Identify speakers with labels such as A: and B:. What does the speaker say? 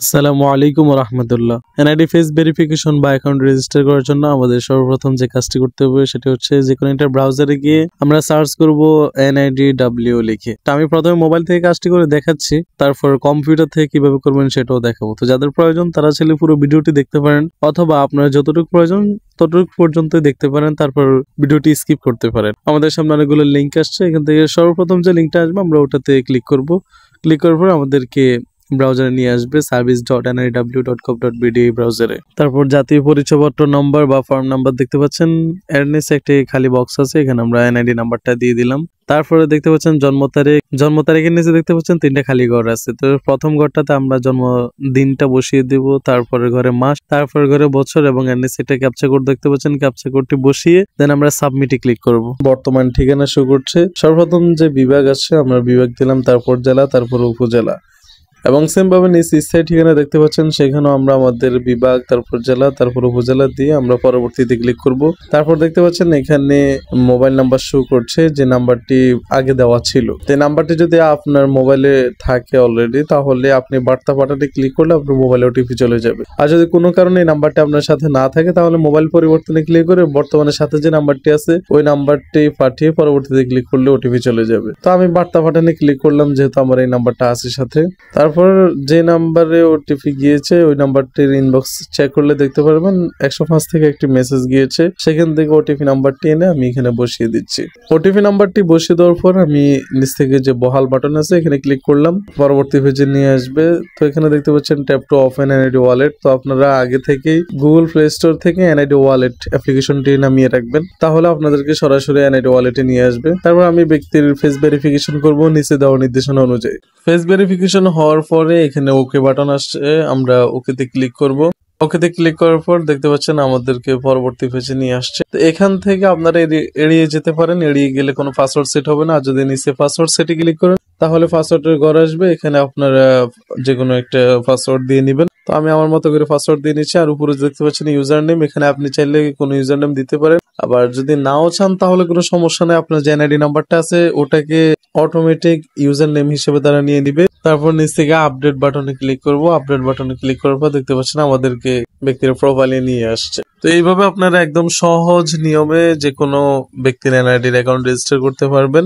A: আসসালামু আলাইকুম রাহমাতুল্লাহ। এনআইডি ফেস ভেরিফিকেশন বা অ্যাকাউন্ট রেজিস্টার করার জন্য আমাদের সর্বপ্রথম যে কাজটি করতে হবে সেটা হচ্ছে যে কোনো একটা ব্রাউজারে গিয়ে আমরা সার্চ করব NIDW লিখে। তো আমি প্রথমে মোবাইল থেকে কাজটি করে দেখাচ্ছি, তারপর কম্পিউটার থেকে কিভাবে করবেন সেটাও দেখাবো। তো যাদের প্রয়োজন তারা চাইলে পুরো ভিডিওটি দেখতে পারেন, অথবা আপনার যতটুকু প্রয়োজন ততটুকু পর্যন্ত দেখতে পারেন, তারপর ভিডিওটি স্কিপ করতে পারেন। আমাদের সামনে অনেকগুলো লিঙ্ক আসছে, এখান থেকে সর্বপ্রথম যে লিঙ্কটা আসবে আমরা ওটাতে ক্লিক করব। ক্লিক করার পর আমাদেরকে ব্রাউজারে নিয়ে আসবে service.nidw.gov.bd ব্রাউজারে। তারপর জাতীয় পরিচয়পত্র নম্বর বা ফর্ম নাম্বার দেখতে পাচ্ছেন, এর নিচে একটি খালি বক্স আছে, এখানে আমরা এনআইডি নাম্বারটা দিয়ে দিলাম। তারপরে দেখতে পাচ্ছেন জন্ম তারিখের নিচে দেখতে পাচ্ছেন 3টা খালি ঘর আছে। তো প্রথম ঘরটাতে আমরা জন্ম দিনটা বসিয়ে দিব, তারপরে ঘরে মাস, তারপরে ঘরে বছর, এবং এর নিচে একটা ক্যাপচা কোড দেখতে পাচ্ছেন, ক্যাপচা কোডটি বসিয়ে দেন আমরা সাবমিটে ক্লিক করব। বর্তমান ঠিকানা শো করছে। সর্বপ্রথম যে বিভাগ আছে আমরা বিভাগ দিলাম, তারপর জেলা, তারপর উপজেলা, এবং সেম ভাবে নিচ স্থায়ী ঠিকানা দেখতে পাচ্ছেন, সেখানেও আমরা আমাদের বিভাগ, তারপর জেলা, তারপর উপজেলা দিয়ে আমরা পরবর্তীতে ক্লিক করব। তারপর দেখতে পাচ্ছেন এখানে মোবাইল নাম্বার শো করছে, যে নাম্বারটি আগে দেওয়া ছিল। তো নাম্বারটি যদি আপনার মোবাইলে থাকে অলরেডি, তাহলে আপনি বার্তা পাঠাতে ক্লিক করলে আপনার মোবাইলে ওটিপি চলে যাবে। আর যদি কোনো কারণে এই নাম্বারটি আপনার সাথে না থাকে, তাহলে মোবাইল পরিবর্তনে ক্লিক করে বর্তমানে সাথে যে নাম্বারটি আছে ওই নাম্বারটি পাঠিয়ে পরবর্তীতে ক্লিক করলে ওটিপি চলে যাবে। তো আমি বার্তা পাঠাতে ক্লিক করলাম, যেহেতু আমার এই নাম্বারটা আছে সাথে। তারপর যে নাম্বারে ওটিপি গিয়েছে ওই নাম্বারটির ইনবক্স চেক করলে দেখতে পারবেন 105 থেকে একটি মেসেজ গিয়েছে, সেখান থেকে ওটিপি নাম্বারটি এনে আমি এখানে বসিয়ে দিচ্ছি। ওটিপি নাম্বারটি বসিয়ে দেওয়ার পর আমি নিচ থেকে যে বহাল বাটন আছে এখানে ক্লিক করলাম, পরবর্তী পেজে নিয়ে আসবে। তো এখানে দেখতে পাচ্ছেন tap to open NID wallet. তো আপনারা আগে থেকেই গুগল প্লে স্টোর থেকে এনআইডি ওয়ালেট অ্যাপ্লিকেশনটি নামিয়ে রাখবেন, তাহলে আপনাদেরকে সরাসরি এনআইডি ওয়ালেটে নিয়ে আসবে। তারপর আমি ব্যক্তির ফেস ভেরিফিকেশন করব নিচে দেওয়া নির্দেশনা অনুযায়ী। ফেস ভেরিফিকেশন হওয়ার পরে এখানে ওকে বাটন আসছে, আমরা ওকেতে ক্লিক করব। ওকেতে ক্লিক করার পর দেখতে পাচ্ছেন আমাদেরকে পরবর্তী পেজে নিয়ে আসছে। তো এখান থেকে আপনারা এড়িয়ে যেতে পারেন, এড়িয়ে গেলে কোনো পাসওয়ার্ড সেট হবে না। আর যদি নিচে পাসওয়ার্ড সেটে ক্লিক করেন তাহলে পাসওয়ার্ডের ঘর আসবে, এখানে আপনারা যে কোনো একটা পাসওয়ার্ড দিয়ে নেবেন। তো আমি আমার মতো করে পাসওয়ার্ড দিয়ে নিচ্ছি। আর উপরে দেখতে পাচ্ছেন ইউজার নেম, এখানে আপনি চাইলে কোনো ইউজার নেম দিতে পারেন। আবার যদি নাও চান তাহলে কোনো সমস্যা নেই, আপনার যে এনআইডি নাম্বারটা আছে ওটাকে অটোমেটিক ইউজার নেম হিসেবে তারা নিয়ে নিবে। তারপর নিচ থেকে আপডেট বাটনে ক্লিক করব। আপডেট বাটনে ক্লিক করার পর দেখতে পাচ্ছেন আমাদেরকে ব্যক্তির প্রোফাইলে নিয়ে আসছে। তো এইভাবে আপনারা একদম সহজ নিয়মে যে কোনো ব্যক্তির এনআইডির অ্যাকাউন্ট রেজিস্টার করতে পারবেন।